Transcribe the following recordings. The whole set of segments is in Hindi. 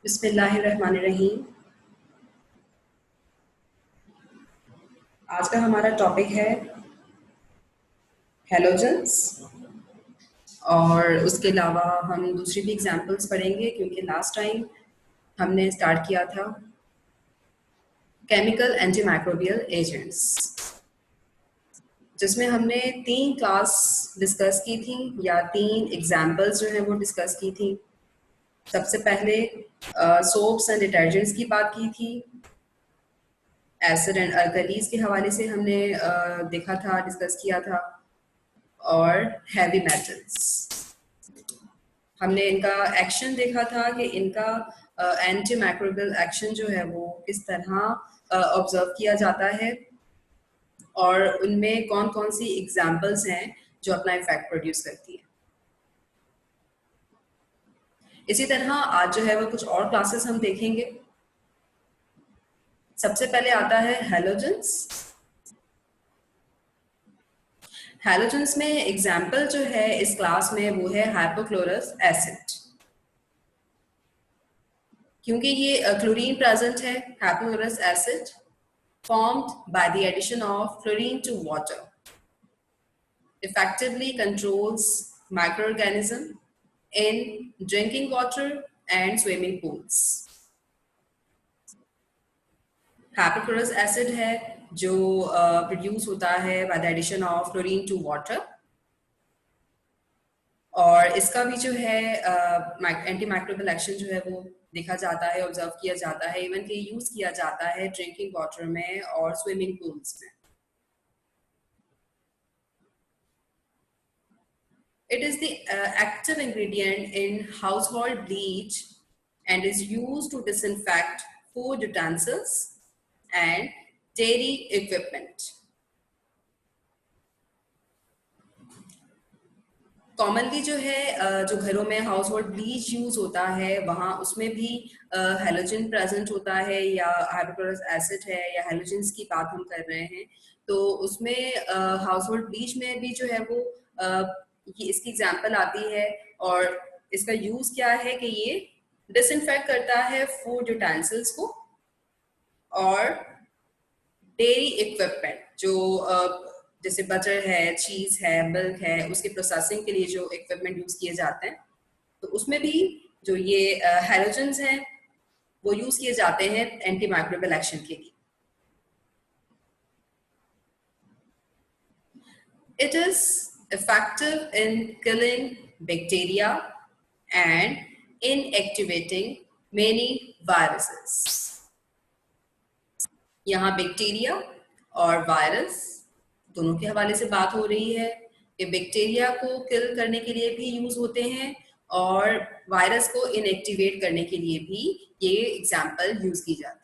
बिस्मिल्लाहिर्रहमानिर्रहीम। आज का हमारा टॉपिक है हैलोजेंस और उसके अलावा हम दूसरी भी एग्जांपल्स पढ़ेंगे क्योंकि लास्ट टाइम हमने स्टार्ट किया था केमिकल एंटीमाइक्रोबियल एजेंट्स, जिसमें हमने 3 क्लास डिस्कस की थी या 3 एग्जांपल्स जो हैं वो डिस्कस की थी। सबसे पहले सोप्स एंड डिटर्जेंट्स की बात की थी। एसिड एंड अल्कलीज के हवाले से हमने देखा था, डिस्कस किया था। और हैवी मेटल्स, हमने इनका एक्शन देखा था कि इनका एंटी माइक्रोबियल एक्शन जो है वो किस तरह ऑब्जर्व किया जाता है और उनमें कौन कौन सी एग्जाम्पल्स हैं जो अपना इफेक्ट प्रोड्यूस करती है। इसी तरह आज जो है वो कुछ और क्लासेस हम देखेंगे। सबसे पहले आता है हैलोजेंस। हैलोजेंस में एग्जाम्पल जो है इस क्लास में वो है हाइपोक्लोरस एसिड, क्योंकि ये क्लोरीन प्रेजेंट है। Hypochlorous acid formed by the addition of chlorine to water effectively controls microorganisms in drinking water and swimming pools. Hypochlorous acid है जो प्रोड्यूस होता है by the addition of chlorine to water, और इसका भी जो है एंटी माइक्रोबियल एक्शन जो है वो देखा जाता है, ऑब्जर्व किया जाता है, इवन कि यूज किया जाता है ड्रिंकिंग वाटर में और स्विमिंग पूल्स में। It is the active ingredient in household bleach and is used to disinfect food utensils and dairy equipment. Commonly जो है जो घरों में हाउस होल्ड ब्लीच यूज होता है वहाँ उसमें भी हैलोजन प्रेजेंट होता है या हाइपोक्लोरस एसिड है या हैलोजेंस की बात हम कर रहे हैं, तो उसमें हाउस होल्ड ब्लीच में भी जो है वो ये इसकी एग्जांपल आती है। और इसका यूज क्या है कि ये डिसइंफेक्ट करता है फूड यूटेंसिल्स को और डेयरी इक्विपमेंट, जो जैसे बटर है, चीज है, मिल्क है, उसके प्रोसेसिंग के लिए जो इक्विपमेंट यूज किए जाते हैं, तो उसमें भी जो ये हैलोजेंस हैं वो यूज किए जाते हैं एंटी माइक्रोबियल एक्शन के लिए। It is effective in killing bacteria and inactivating many viruses. यहाँ बैक्टीरिया और वायरस दोनों के हवाले से बात हो रही है कि बैक्टीरिया को किल करने के लिए भी यूज होते हैं और वायरस को इनएक्टिवेट करने के लिए भी ये एग्जांपल यूज की जाती है।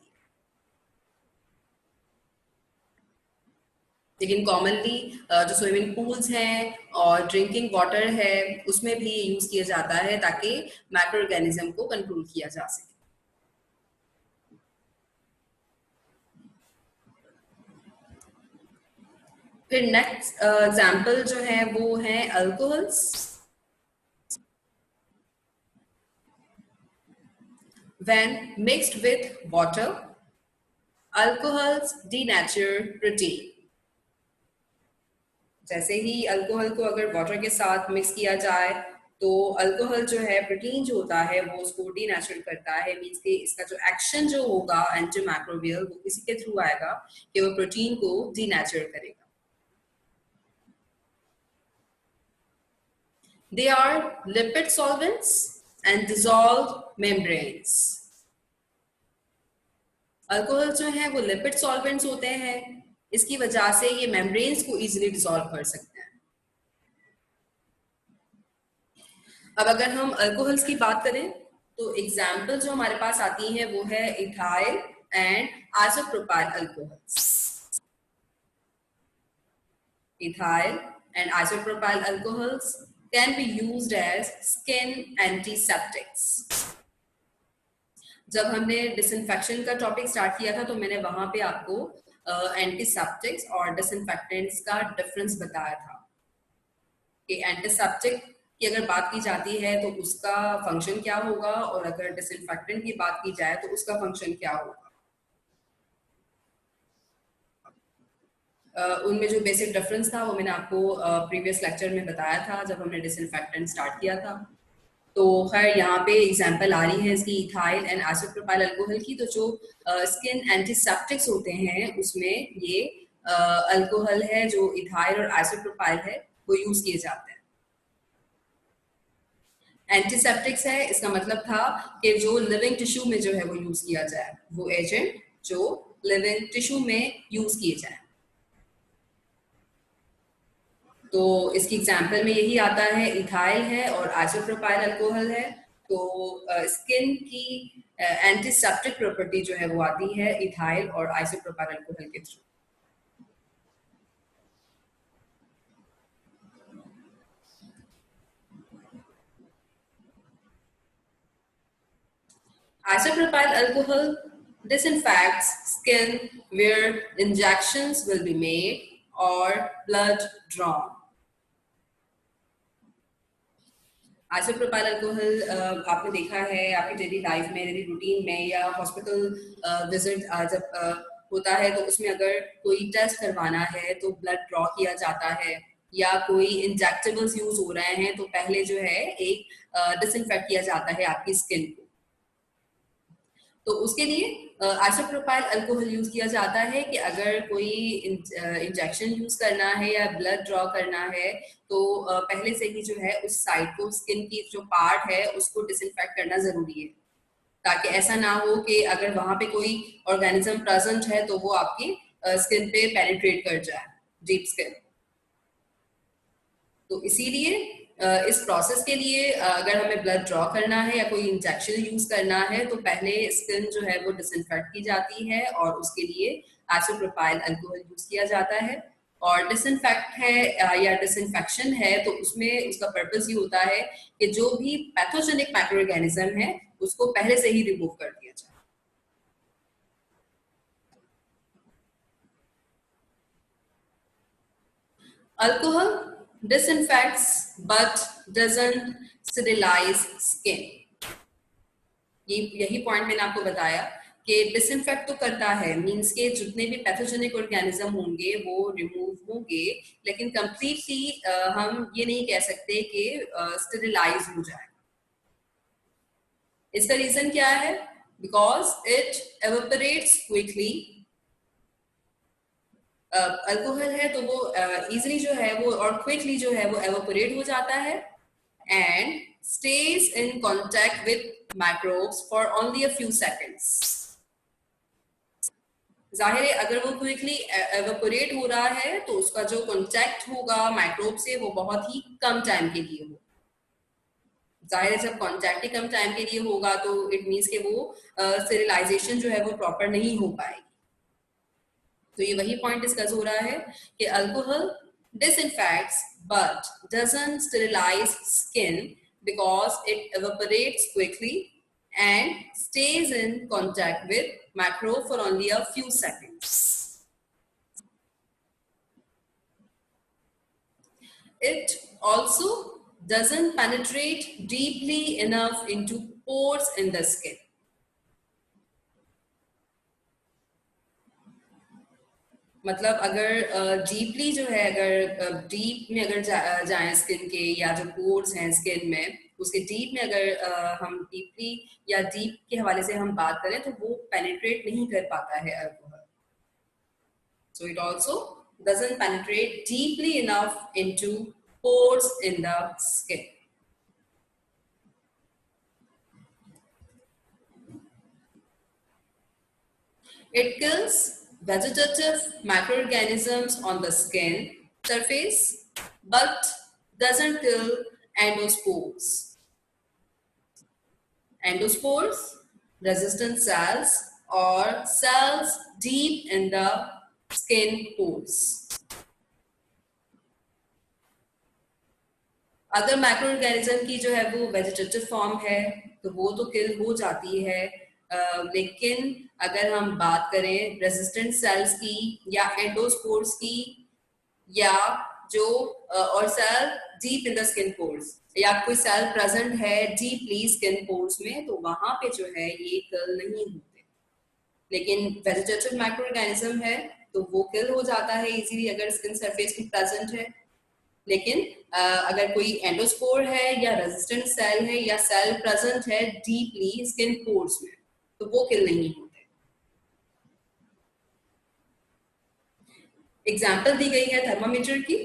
लेकिन कॉमनली जो स्विमिंग पूल्स हैं और ड्रिंकिंग वाटर है उसमें भी यूज किया जाता है ताकि माइक्रो ऑर्गेनिज्म को कंट्रोल किया जा सके। फिर नेक्स्ट एग्जांपल जो है वो है alcohols. When mixed with water, alcohols denature protein. जैसे ही अल्कोहल को अगर वाटर के साथ मिक्स किया जाए तो अल्कोहल जो है प्रोटीन जो होता है वो उसको डीनेचर करता है। मींस कि इसका जो एक्शन जो होगा एंटी माइक्रोबियल वो किसी के थ्रू आएगा कि वो प्रोटीन को डीनेचर करेगा। They are lipid solvents and dissolved membranes. Alcohol जो है वो लिपिड सॉल्वेंट्स होते हैं, इसकी वजह से ये मेम्ब्रेन्स को इजीली डिसॉल्व कर सकते हैं। अब अगर हम अल्कोहल्स की बात करें तो एग्जाम्पल जो हमारे पास आती है वो है ethyl and isopropyl alcohols. Ethyl and isopropyl alcohols can be used as skin antiseptics. जब हमने डिसइंफेक्शन का टॉपिक स्टार्ट किया था तो मैंने वहां पे आपको एंटीसेप्टिक्स और डिसइंफेक्टेंट्स का डिफरेंस बताया था कि एंटीसेप्टिक की अगर बात की जाती है तो उसका फंक्शन क्या होगा, और अगर डिसइंफेक्टेंट की बात की जाए तो उसका फंक्शन क्या होगा। उनमें जो बेसिक डिफरेंस था वो मैंने आपको प्रीवियस लेक्चर में बताया था जब हमने डिसइंफेक्टेंट स्टार्ट किया था। तो खैर यहाँ पे एग्जांपल आ रही है इसकी इथाइल एंड आइसोप्रोपाइल अल्कोहल की। तो जो स्किन एंटीसेप्टिक्स होते हैं उसमें ये अल्कोहल है जो इथाइल और आइसोप्रोपाइल है वो यूज किए जाते हैं। एंटीसेप्टिक्स है, इसका मतलब था कि जो लिविंग टिश्यू में जो है वो यूज किया जाए, वो एजेंट जो लिविंग टिश्यू में यूज किए जाए। तो इसकी एग्जाम्पल में यही आता है, इथाइल है और आइसोप्रोपाइल अल्कोहल है। तो स्किन की एंटीसेप्टिक प्रॉपर्टी जो है वो आती है इथाइल और आइसोप्रोपाइल अल्कोहल के through. Isopropyl alcohol disinfects skin where injections will be made or blood drawn. Isopropyl alcohol आपने देखा है आपकी डेली लाइफ में, डेली रूटीन में, या हॉस्पिटल विजिट जब होता है तो उसमें अगर कोई टेस्ट करवाना है तो ब्लड ड्रॉ किया जाता है, या कोई इंजेक्टेबल्स यूज हो रहे हैं तो पहले जो है एक डिसइंफेक्ट किया जाता है आपकी स्किन को। तो उसके लिए आइसोप्रोपाइल अल्कोहल यूज किया जाता है कि अगर कोई इंजेक्शन यूज करना है या ब्लड ड्रॉ करना है तो पहले से ही जो है उस साइड को, स्किन की जो पार्ट है उसको डिसइंफेक्ट करना जरूरी है, ताकि ऐसा ना हो कि अगर वहां पे कोई ऑर्गेनिज्म प्रेजेंट है तो वो आपकी स्किन पे पेनिट्रेट कर जाए, डीप स्किन। तो इसीलिए इस प्रोसेस के लिए अगर हमें ब्लड ड्रॉ करना है या कोई इंजेक्शन यूज करना है तो पहले स्किन जो है वो डिसइंफेक्ट की जाती है और उसके लिए आइसोप्रोपाइल अल्कोहल यूज किया जाता है। और डिसइंफेक्ट है या डिसइंफेक्शन है तो उसमें उसका पर्पस ये होता है कि जो भी पैथोजेनिक माइक्रो ऑर्गेनिज्म है उसको पहले से ही रिमूव कर दिया जाए। Alcohol disinfects but doesn't sterilize skin. यही पॉइंट मैंने आपको बताया कि डिसइंफेक्ट तो करता है, मींस के जितने भी पैथोजेनिक ऑर्गेनिज्म होंगे वो रिमूव होंगे, लेकिन कंप्लीटली हम ये नहीं कह सकते कि स्टेरिलाइज हो जाए। इसका रीजन क्या है? Because it evaporates quickly. Alcohol है तो वो इजिली जो है वो और क्विकली जो है वो एवेपोरेट हो जाता है and stays in contact with microbes for only a few seconds. जाहिर है अगर वो क्विकली एवेपोरेट हो रहा है तो उसका जो कांटेक्ट होगा माइक्रोब से वो बहुत ही कम टाइम के लिए हो। जाहिर है जब कांटेक्ट ही कम टाइम के लिए होगा तो इट मीन्स कि वो स्टेरिलाइजेशन जो है वो प्रॉपर नहीं हो पाएगी। तो ये वही पॉइंट डिस्कस हो रहा है कि alcohol disinfects but doesn't sterilize skin because it evaporates quickly and stays in contact with microbe for only a few seconds. It also doesn't penetrate deeply enough into pores in the skin. मतलब अगर डीपली जो है, अगर डीप में अगर जाएं स्किन के, या जो पोर्स हैं स्किन में उसके डीप में अगर हम डीपली या डीप के हवाले से हम बात करें तो वो पेनिट्रेट नहीं कर पाता है alcohol. So it also doesn't penetrate deeply enough into pores in the skin. It kills vegetative microorganisms on the skin surface but doesn't kill endospores. Endospores, resistant cells or cells deep in the skin pores. अगर माइक्रो ऑर्गेनिज्म की जो है वो वेजिटेटिव फॉर्म है तो वो तो किल हो जाती है, लेकिन अगर हम बात करें रेजिस्टेंट सेल्स की या एंडोस्पोर्स की, या जो और cell deep in the skin pores, या कोई सेल प्रेजेंट है डीपली स्किन पोर्स में, तो वहां पे जो है ये किल नहीं होते। लेकिन वेजिटेटिव माइक्रो ऑर्गेनिज्म है तो वो किल हो जाता है इजीली अगर स्किन सरफेस पे प्रेजेंट है। लेकिन अगर कोई एंडोस्पोर है या रेजिस्टेंट सेल है या सेल प्रेजेंट है डीपली स्किन पोर्स में, तो वो किल नहीं होते। एग्जाम्पल दी गई है थर्मामीटर की।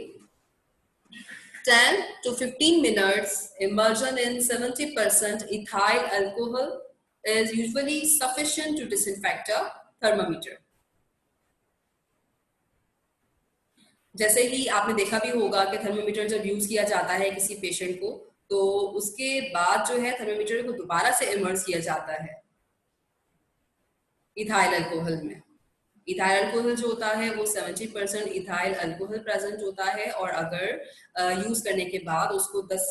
10 to 15 minutes immersion in 70% ethyl alcohol is usually sufficient to disinfect a thermometer. जैसे ही आपने देखा भी होगा कि थर्मोमीटर जब यूज किया जाता है किसी पेशेंट को, तो उसके बाद जो है थर्मोमीटर को दोबारा से इमर्स किया जाता है इथाइल अल्कोहल में। इथाइल अल्कोहल जो होता है वो 70% इथाइल अल्कोहल प्रेजेंट होता है, और अगर यूज करने के बाद उसको 10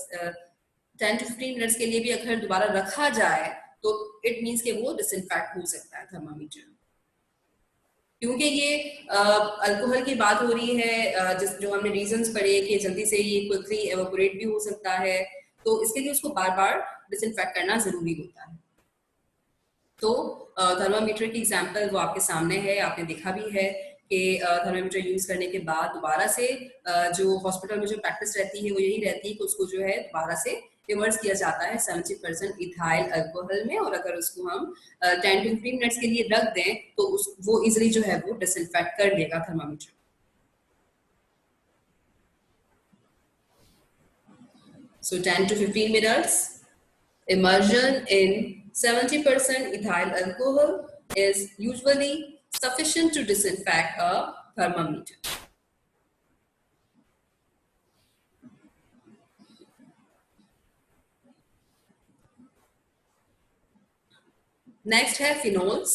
to 15 मिनट्स के लिए भी अगर दोबारा रखा जाए तो इट मीन्स कि वो डिसइंफेक्ट हो सकता है थर्मामीटर। क्योंकि ये अल्कोहल की बात हो रही है, जिस जो हमने रीजंस पढ़े कि जल्दी से ये क्विकली एवापोरेट भी हो सकता है, तो इसके लिए उसको बार बार डिसइंफेक्ट करना जरूरी होता है। तो थर्मामीटर की एग्जांपल वो आपके सामने है, आपने देखा भी है कि थर्मामीटर यूज करने के बाद दोबारा से जो हॉस्पिटल में जो प्रैक्टिस रहती है वो यही रहती है कि उसको जो है दोबारा से इमर्स किया जाता है 70% इथाइल अल्कोहल में, और अगर उसको हम 10 to 15 मिनट्स के लिए रख दें तो वो इजिली जो है वो डिसइंफेक्ट कर देगा thermometer. So 10 to 15 minutes immersion in 70% ethyl alcohol is usually sufficient to disinfect a thermometer. Next है phenols.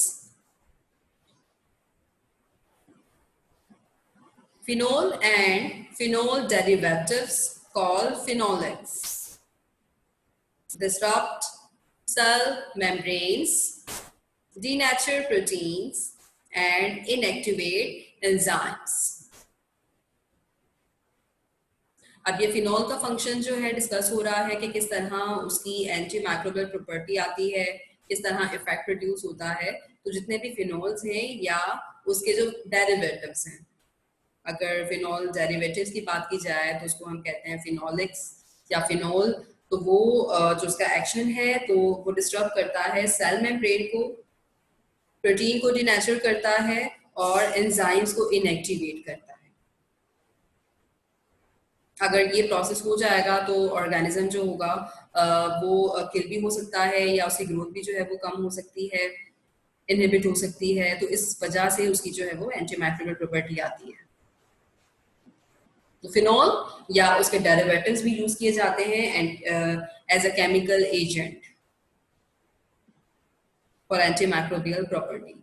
Phenol and phenol derivatives called phenolics disrupt cell membranes, denature proteins, and inactivate enzymes. अब ये फिनॉल का फंक्शन जो है डिस्कस हो रहा है कि किस तरह उसकी एंटी माइक्रोबियल प्रॉपर्टी आती है, किस तरह इफेक्ट प्रोड्यूस होता है। तो जितने भी फिनॉल्स हैं या उसके जो डेरिवेटिव्स हैं, अगर फिनॉल डेरिवेटिव्स की बात की जाए तो उसको हम कहते हैं फिनोलिक्स या फिनॉल। तो वो जो उसका एक्शन है तो वो डिस्टर्ब करता है सेल मेम्ब्रेन को, प्रोटीन को डिनेचर करता है और एंजाइम्स को इनएक्टिवेट करता है। अगर ये प्रोसेस हो जाएगा तो ऑर्गेनिज्म जो होगा वो किल भी हो सकता है या उसकी ग्रोथ भी जो है वो कम हो सकती है, इनहिबिट हो सकती है। तो इस वजह से उसकी जो है वो एंटीमाइक्रोबियल प्रॉपर्टी आती है। तो फिनॉल या उसके डेरिवेटिव्स भी यूज किए जाते हैं as a chemical agent for antimicrobial property.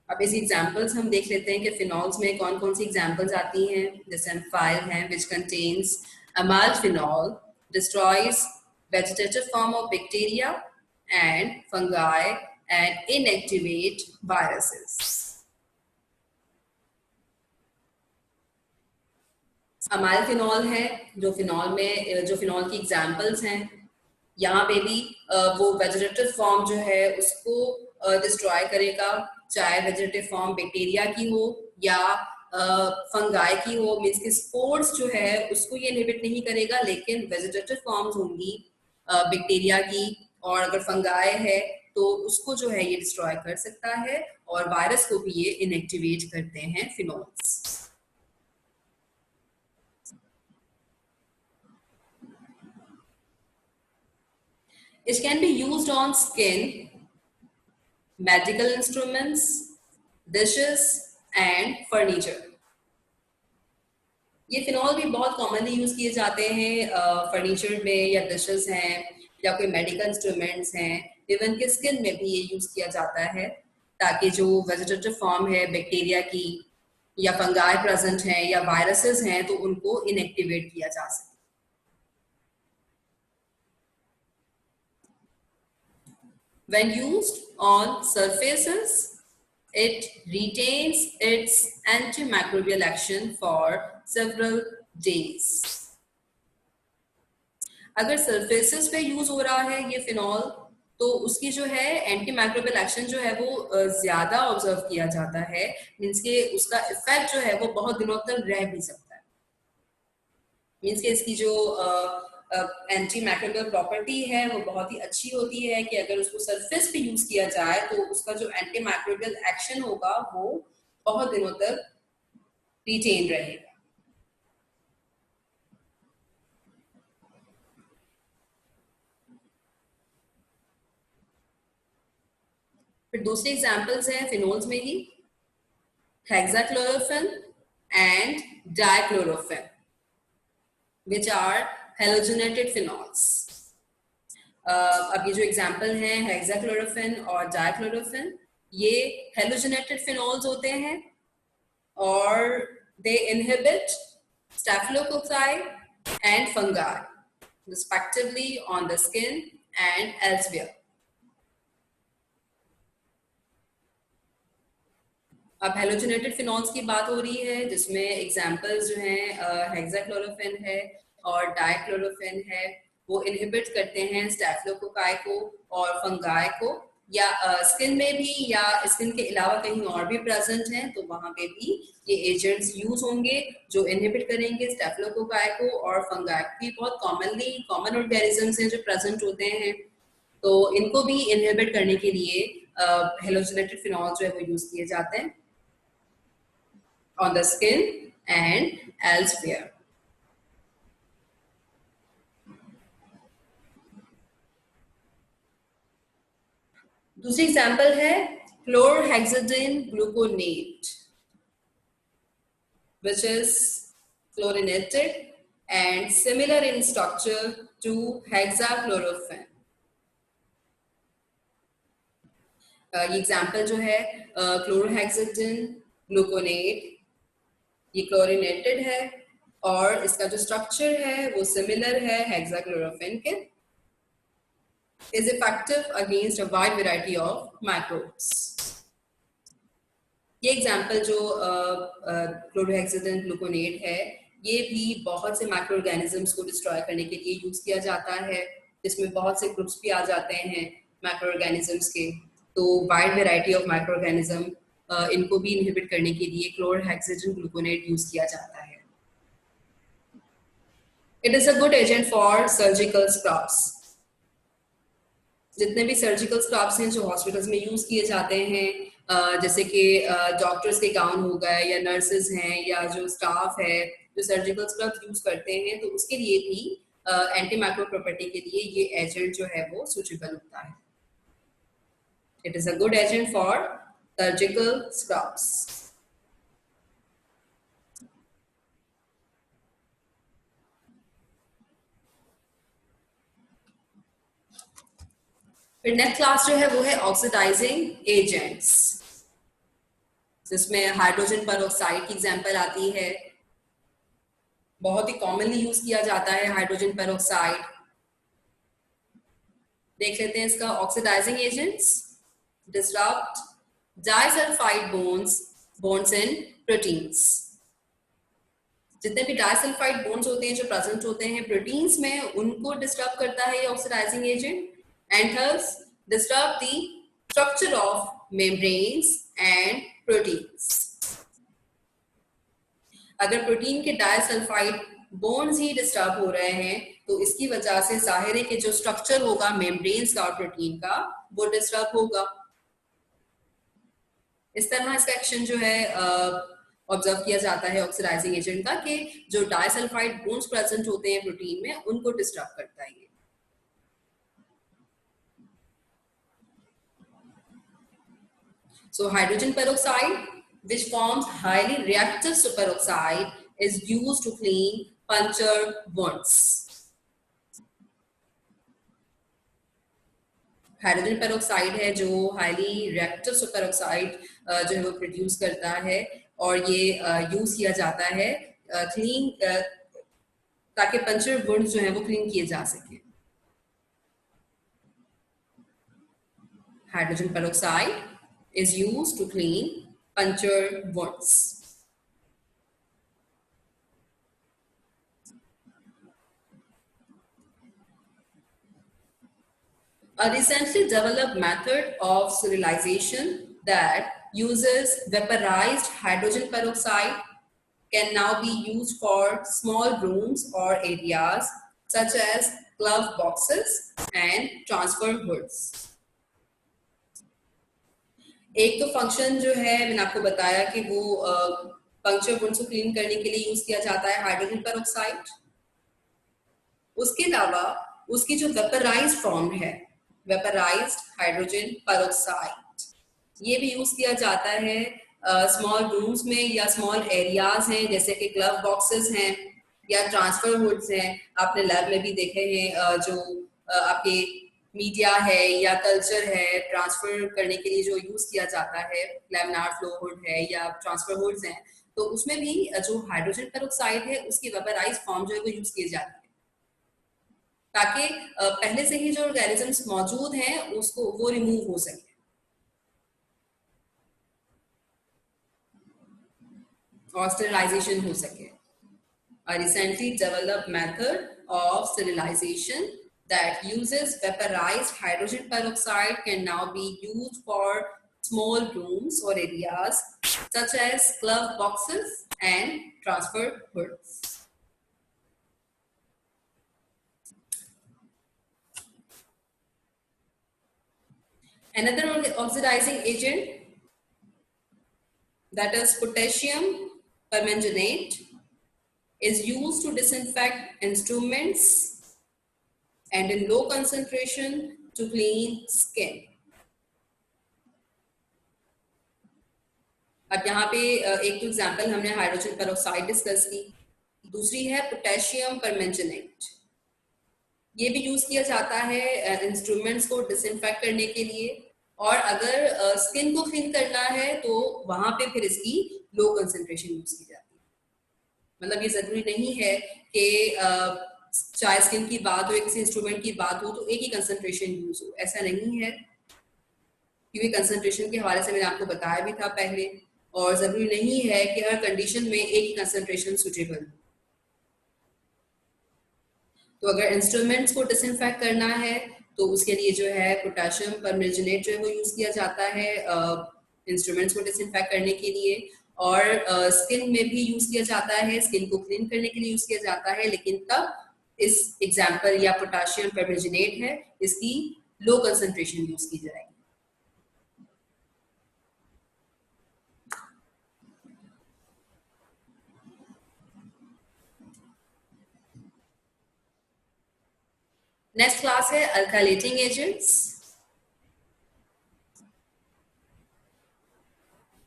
अब इसी एग्जांपल्स हम देख लेते हैं कि फिनॉल्स में कौन कौन सी एग्जांपल्स आती हैं। जैसे एम्फाइल है which contains amylphenol, destroys vegetative form of bacteria and fungi and inactivate viruses. Amylphenol है जो फिनॉल में जो फिनॉल की एग्जांपल्स हैं, यहाँ पे भी वो वेजिटेटिव फॉर्म जो है उसको डिस्ट्रॉय करेगा, चाहे वेजिटेटिव फॉर्म बैक्टीरिया की हो या फंगाई की हो। मीन्स कि स्पोर्स जो है उसको ये इनहिबिट नहीं करेगा, लेकिन वेजिटेटिव फॉर्म्स होंगी बैक्टीरिया की, और अगर फंगाई है तो उसको जो है ये डिस्ट्रॉय कर सकता है, और वायरस को भी ये इनएक्टिवेट करते हैं phenols. It can be used on skin, medical instruments, dishes and furniture. ये फिनॉल भी बहुत कॉमनली यूज किए जाते हैं फर्नीचर में, या डिशेस हैं या कोई मेडिकल इंस्ट्रूमेंट्स हैं, इवन के स्किन में भी ये यूज किया जाता है, ताकि जो वेजिटेटिव फॉर्म है बैक्टीरिया की या फंगाई प्रेजेंट हैं या वायरसेस हैं तो उनको इनएक्टिवेट किया जा सके। When used on surfaces, it retains its antimicrobial action for several days. अगर सरफेसेस पे यूज हो रहा है ये फिनॉल, तो उसकी जो है एंटी माइक्रोबियल एक्शन जो है वो ज्यादा ऑब्जर्व किया जाता है, मीन्स के उसका इफेक्ट जो है वो बहुत दिनों तक रह भी सकता है। मीन्स के इसकी जो एंटी माइक्रोबियल प्रॉपर्टी है वो बहुत ही अच्छी होती है कि अगर उसको सरफेस पे यूज किया जाए तो उसका जो एंटी माइक्रोबियल एक्शन होगा वो बहुत दिनों तक रिटेन रहेगा। फिर दूसरे एग्जांपल्स हैं फिनोल्स में ही, हेक्साक्लोरोफेन and डाइक्लोरोफेन, which are halogenated phenols. अब ये जो एग्जाम्पल हैं हेक्साक्लोरोफेन और डाइक्लोरोफेन, ये हेलोजेनेटेड फिनोल्स होते हैं और they inhibit staphylococci and fungi respectively on the skin and elsewhere. अब हेलोजेनेटेड फिनोल्स की बात हो रही है जिसमें एग्जाम्पल्स जो हैं हेक्साक्लोरोफेन है और डाइक्लोरोफेन है, वो इनहिबिट करते हैं स्टैफिलोकोकाई को और फंगाई को, या स्किन में भी या स्किन के अलावा कहीं और भी प्रेजेंट हैं तो वहां पे भी ये एजेंट्स यूज होंगे जो इनहिबिट करेंगे स्टैफिलोकोकाई को और फंगाई भी। बहुत कॉमन ऑर्गेनिजम्स हैं जो प्रेजेंट होते हैं, तो इनको भी इनहिबिट करने के लिए हेलोजेनेटेड फिनॉल जो है वो यूज किए जाते हैं on the skin and elsewhere. दूसरी एग्जाम्पल है chlorhexidine gluconate, which is chlorinated and similar in structure to hexachlorophene. ये एग्जाम्पल जो है chlorhexidine gluconate, ये क्लोरिनेटेड है और इसका जो स्ट्रक्चर है वो सिमिलर है हेक्साक्लोरोफेन के, is effective against a wide variety of microbes. ये एग्जाम्पल जो क्लोरोहेक्सिडिन ग्लूकोनेट है, ये भी बहुत से माइक्रो ऑर्गेनिजम्स को डिस्ट्रॉय करने के लिए यूज किया जाता है, जिसमें बहुत से ग्रुप्स भी आ जाते हैं माइक्रो ऑर्गेनिजम्स के, तो wide variety of micro organism इनको भी इनहिबिट करने के लिए क्लोरोहेक्सिडिन ग्लूकोनेट यूज किया जाता है। It is a good agent for surgical scrubs. जितने भी सर्जिकल स्क्रब्स हैं जो हॉस्पिटल्स में यूज किए जाते हैं, जैसे कि डॉक्टर्स के गाउन हो गए या नर्सेज हैं या जो स्टाफ है जो सर्जिकल स्क्रब्स यूज करते हैं, तो उसके लिए भी एंटी माइक्रो प्रॉपर्टी के लिए ये एजेंट जो है वो सूटेबल होता है। It is a good agent for surgical scrubs. फिर नेक्स्ट क्लास जो है वो है ऑक्सीडाइजिंग एजेंट्स, जिसमें हाइड्रोजन पेरोक्साइड की एग्जांपल आती है, बहुत ही कॉमनली यूज किया जाता है हाइड्रोजन पेरोक्साइड। देख लेते हैं इसका oxidising agents, disrupt disulphide bonds in proteins. जितने भी डाइसल्फाइड बॉन्ड्स होते हैं जो प्रेजेंट होते हैं प्रोटीन्स में, उनको डिस्टर्ब करता है ये oxidising agent, and thus disrupt the structure of membranes and proteins. अगर प्रोटीन के डाइसल्फाइड बॉन्ड्स ही डिस्टर्ब हो रहे हैं तो इसकी वजह से जाहिर है कि जो स्ट्रक्चर होगा मेम्ब्रेन्स का और प्रोटीन का वो डिस्टर्ब होगा। इस तरह इसका एक्शन जो है ऑब्जर्व किया जाता है ऑक्सीडाइजिंग एजेंट का, कि जो डाइसल्फाइड बॉन्ड्स प्रेजेंट होते हैं प्रोटीन में उनको डिस्टर्ब करता है। So hydrogen peroxide, which forms highly reactive superoxide, is used to clean punctured wounds. Hydrogen peroxide है जो हाईली रिएक्टिव सुपरऑक्साइड जो है वो प्रोड्यूस करता है और ये यूज किया जाता है क्लीन, ताकि पंचर वुंड्स जो है वो क्लीन किए जा सके। Hydrogen peroxide is used to clean puncture wounds. A recently developed method of sterilization that uses vaporized hydrogen peroxide can now be used for small rooms or areas such as glove boxes and transfer hoods. एक तो फंक्शन जो है मैंने आपको बताया कि वो पंक्चर वुंड्स को क्लीन करने के लिए यूज किया जाता है हाइड्रोजन पेरोक्साइड। उसके अलावा उसकी जो वेपराइज्ड फॉर्म है, वेपराइज्ड हाइड्रोजन पेरोक्साइड, ये भी यूज किया जाता है स्मॉल रूम्स में या स्मॉल एरियाज हैं जैसे कि ग्लव बॉक्सेस हैं या ट्रांसफर हुड्स हैं। आपने लैब में भी देखे हैं जो आपके मीडिया है या कल्चर है ट्रांसफर करने के लिए जो यूज किया जाता है, लैमिनार फ्लो हुड है या ट्रांसफर हुड्स हैं, तो उसमें भी जो हाइड्रोजन पेरोक्साइड है उसकी वेपराइज्ड फॉर्म जो है वो यूज की जाती है ताकि पहले से ही जो ऑर्गेनिजम्स मौजूद हैं उसको वो रिमूव हो सके और स्टेरिलाइजेशन हो सके। A recently developed method of sterilization that uses vaporized hydrogen peroxide can now be used for small rooms or areas such as glove boxes and transfer hoods. Another oxidizing agent, that is potassium permanganate, is used to disinfect instruments and in low concentration to clean skin. अब यहाँ पे एक तो एग्जाम्पल हमने हाइड्रोजन पेरोक्साइड डिस्कस की, दूसरी है पोटेशियम परमेंगनेट। ये भी यूज किया जाता है इंस्ट्रूमेंट्स को डिसइंफेक्ट करने के लिए, और अगर स्किन को क्लीन करना है तो वहां पे फिर इसकी लो कंसंट्रेशन यूज की जाती है। मतलब ये जरूरी नहीं है कि चाहे स्किन की बात हो या किसी इंस्ट्रूमेंट की बात हो तो एक ही कंसंट्रेशन यूज हो, ऐसा नहीं है, क्योंकि कंसंट्रेशन के हवाले से मैंने आपको बताया भी था पहले, और जरूरी नहीं है कि हर कंडीशन में एक ही कंसंट्रेशन सुटेबल हो। तो अगर इंस्ट्रूमेंट्स को डिसइंफेक्ट करना है तो उसके लिए जो है पोटेशियम परमेंगनेट जो है वो यूज किया जाता है इंस्ट्रूमेंट्स को डिसइंफेक्ट करने के लिए, और स्किन में भी यूज किया जाता है, स्किन को क्लीन करने के लिए यूज किया जाता है, लेकिन तब इस एग्जाम्पल या पोटेशियम परमेंगनेट है इसकी लो कंसंट्रेशन यूज की जाएगी। नेक्स्ट क्लास है alkylating agents.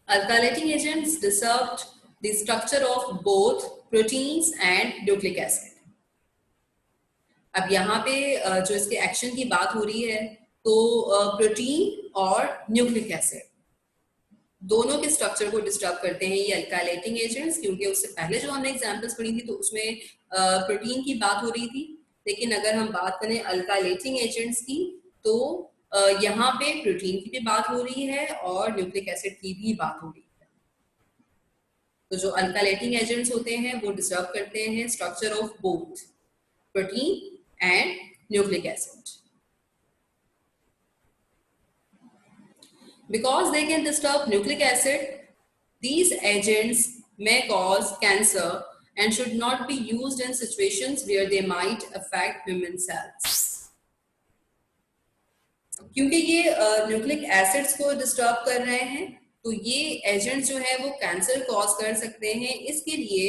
Alkylating agents disrupt the structure of both proteins and nucleic acid. अब यहाँ पे जो इसके एक्शन की बात हो रही है तो प्रोटीन और न्यूक्लिक एसिड दोनों के स्ट्रक्चर को डिस्टर्ब करते हैं ये अल्काइलेटिंग एजेंट्स, क्योंकि उससे पहले जो हमने एग्जांपल्स पढ़ी थी तो उसमें प्रोटीन की बात हो रही थी, लेकिन अगर हम बात करें अल्काइलेटिंग एजेंट्स की तो यहाँ पे प्रोटीन की भी बात हो रही है और न्यूक्लिक एसिड की भी बात हो रही है। तो जो अल्काइलेटिंग एजेंट्स होते हैं वो डिस्टर्ब करते हैं structure of both protein and nucleic acid. Because they can disturb nucleic acid, these agents may cause cancer and should not be used in situations where they might affect human cells. क्योंकि ये न्यूक्लिक एसिड्स को डिस्टर्ब कर रहे हैं तो ये एजेंट्स जो है वो कैंसर कॉज कर सकते हैं, इसके लिए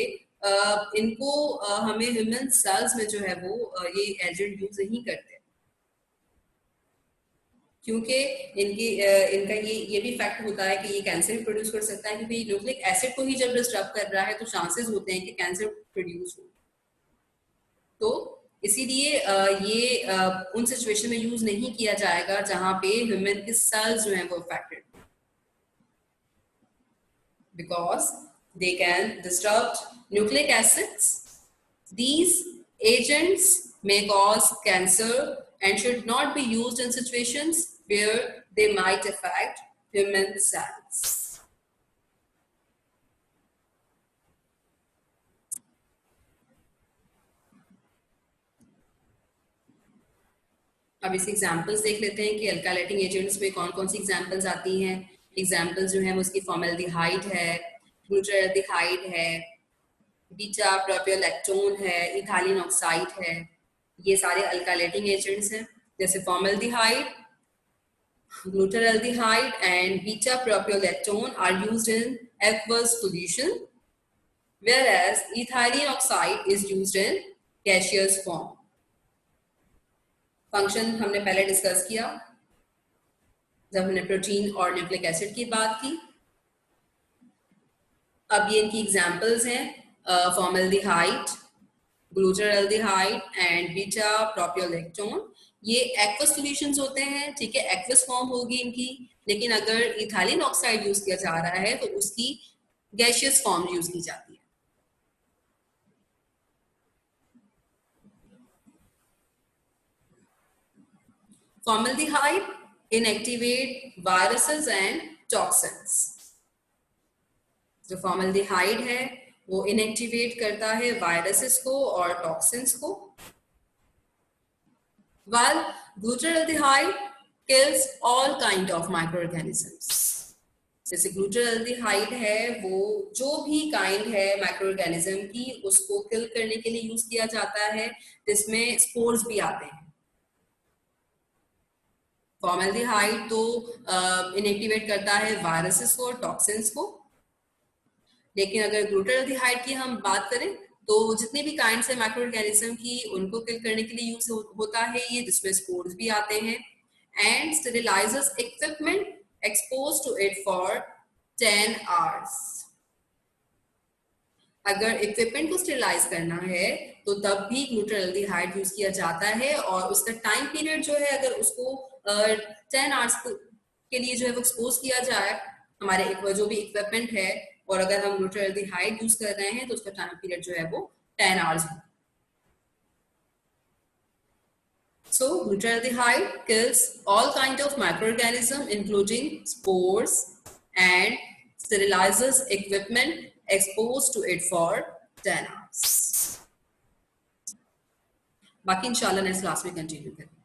इनको हमें ह्यूमन सेल्स में जो है वो ये एजेंट यूज नहीं करते, क्योंकि इनका ये भी फैक्ट होता है कि ये कैंसर प्रोड्यूस कर सकता है, क्योंकि न्यूक्लिक एसिड को ही जब डिस्टर्ब कर रहा है तो चांसेस होते हैं कि कैंसर प्रोड्यूस हो। तो इसीलिए ये उन सिचुएशन में यूज नहीं किया जाएगा जहां पे ह्यूमन के सेल्स जो हैं वो affected, because they can disturb nucleic acids. These agents may cause cancer and should not be used in situations where they might affect human cells. अब इसके एग्जाम्पल्स देख लेते हैं कि अल्काइलेटिंग एजेंट्स में कौन कौन सी एग्जाम्पल्स आती हैं। एग्जाम्पल्स जो है उसकी फॉर्मेल्डिहाइड है, ग्लूटाल्डिहाइड है, बीटा प्रोपियोलैक्टोन है, इथाइलिन ऑक्साइड है, ये सारे अल्काइलेटिंग एजेंट्स हैं। जैसे formaldehyde, glutaraldehyde and beta propiolactone are used in aqueous solution, whereas ethylene oxide is used in gaseous form. Function हमने पहले डिस्कस किया जब हमने प्रोटीन और न्यूक्लिक एसिड की बात की। अब ये इनकी एग्जांपल्स हैं, फॉर्मल्डिहाइड, ग्लूटाल्डिहाइड एंड बीटा प्रोपियोलैक्टोन। ये एक्वस सॉल्यूशंस होते हैं, ठीक है, एक्वस फॉर्म होगी इनकी। लेकिन अगर इथाइलिन ऑक्साइड यूज किया जा रहा है तो उसकी गैसियस फॉर्म यूज की जाती है। Formaldehyde inactivate viruses and toxins. जो फॉर्मल्डिहाइड है वो इनएक्टिवेट करता है वायरसेस को और टॉक्सिन्स को, while glutaraldehyde kills all kind of microorganisms. जैसे ग्लूटाल्डिहाइड है वो जो भी काइंड है माइक्रोऑर्गेनिज्म की उसको किल करने के लिए यूज किया जाता है, जिसमें स्पोर्स भी आते हैं। फॉर्मल्डिहाइड तो इनएक्टिवेट करता है वायरसेस को और टॉक्सिन्स को, लेकिन अगर ग्लूटाल्डिहाइड की हम बात करें तो जितने भी काइंड्स है माइक्रोऑर्गेनिज्म की उनको किल करने के लिए यूज होता है ये, जिसमें स्पोर्स भी आते हैं। And sterilizes equipment exposed to it for 10 hours. अगर इक्विपमेंट को स्टेरिलाइज करना है तो तब भी ग्लूटाल्डिहाइड यूज किया जाता है, और उसका टाइम पीरियड जो है अगर उसको 10 आवर्स के लिए जो है वो एक्सपोज किया जाए हमारे जो भी इक्विपमेंट है, और अगर हम ग्लूटाल्डिहाइड यूज कर रहे हैं तो उसका टाइम पीरियड जो है वो 10 आवर्स है। So glutaraldehyde kills all kind of microorganisms including spores and sterilizes equipment exposed to it for 10 hours. बाकी इंशाल्लाह नेक्स्ट क्लास में कंटिन्यू करें।